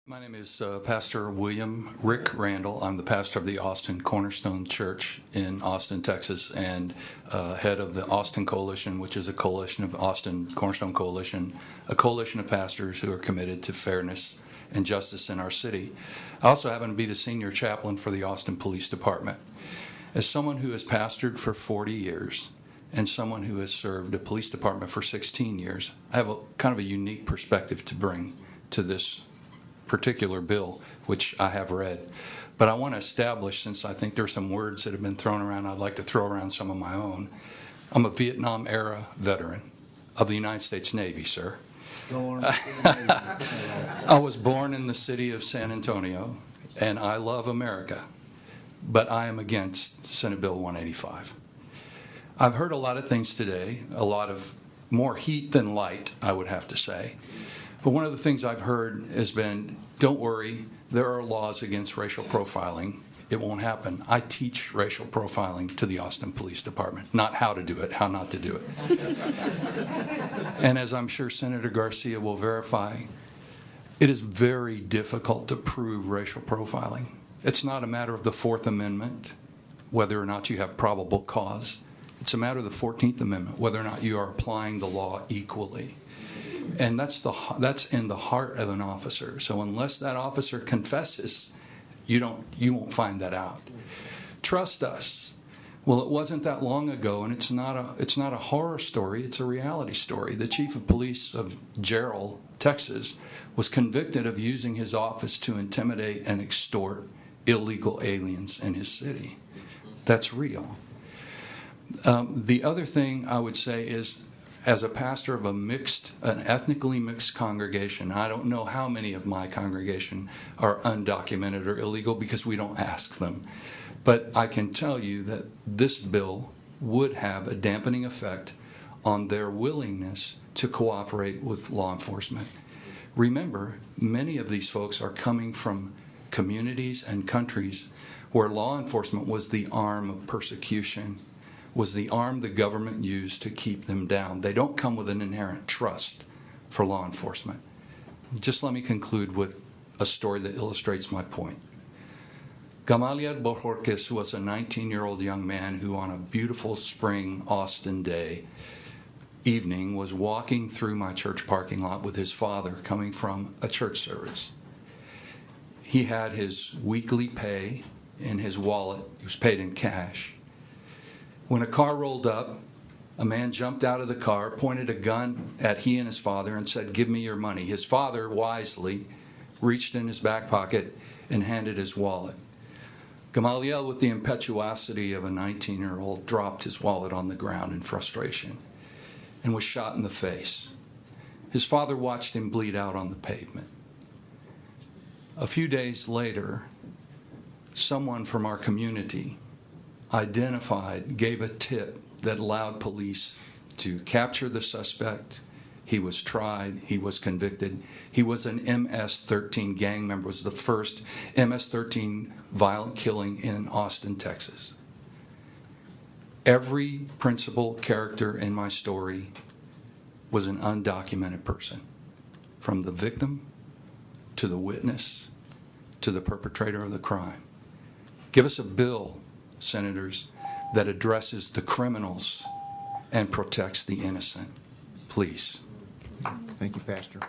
My name is Pastor Rick Randall. I'm the pastor of the Austin Cornerstone Church in Austin, Texas, and head of the Austin Coalition, which is a coalition of Austin Cornerstone Coalition, a coalition of pastors who are committed to fairness and justice in our city. I also happen to be the senior chaplain for the Austin Police Department. As someone who has pastored for 40 years and someone who has served the police department for 16 years, I have a kind of a unique perspective to bring to this particular bill, which I have read. But I want to establish, since I think there's some words that have been thrown around, I'd like to throw around some of my own. I'm a Vietnam-era veteran of the United States Navy, sir. I was born in the city of San Antonio, and I love America, but I am against Senate Bill 185. I've heard a lot of things today, a lot of more heat than light, I would have to say. But one of the things I've heard has been, don't worry, there are laws against racial profiling. It won't happen. I teach racial profiling to the Austin Police Department, not how to do it, how not to do it. And as I'm sure Senator Garcia will verify, it is very difficult to prove racial profiling. It's not a matter of the Fourth Amendment, whether or not you have probable cause. It's a matter of the 14th Amendment, whether or not you are applying the law equally. And that's in the heart of an officer. So unless that officer confesses, you won't find that out. Trust us. Well, it wasn't that long ago, and it's not a horror story. It's a reality story. The chief of police of Gerald, Texas, was convicted of using his office to intimidate and extort illegal aliens in his city. That's real. The other thing I would say is, as a pastor of an ethnically mixed congregation, I don't know how many of my congregation are undocumented or illegal because we don't ask them. But I can tell you that this bill would have a dampening effect on their willingness to cooperate with law enforcement. Remember, many of these folks are coming from communities and countries where law enforcement was the arm of persecution, was the arm the government used to keep them down. They don't come with an inherent trust for law enforcement. Just let me conclude with a story that illustrates my point. Gamaliel Bojorquez was a 19-year-old young man who, on a beautiful spring Austin day evening, was walking through my church parking lot with his father coming from a church service. He had his weekly pay in his wallet. He was paid in cash. When a car rolled up, a man jumped out of the car, pointed a gun at he and his father, and said, "Give me your money." His father wisely reached in his back pocket and handed his wallet. Gamaliel, with the impetuosity of a 19-year-old, dropped his wallet on the ground in frustration and was shot in the face. His father watched him bleed out on the pavement. A few days later, someone from our community gave a tip that allowed police to capture the suspect. He was tried. He was convicted. He was an MS-13 gang member. It was the first MS-13 violent killing in Austin, Texas. Every principal character in my story was an undocumented person, from the victim to the witness to the perpetrator of the crime. Give us a bill, senators, that addresses the criminals and protects the innocent. Please. Thank you, Pastor.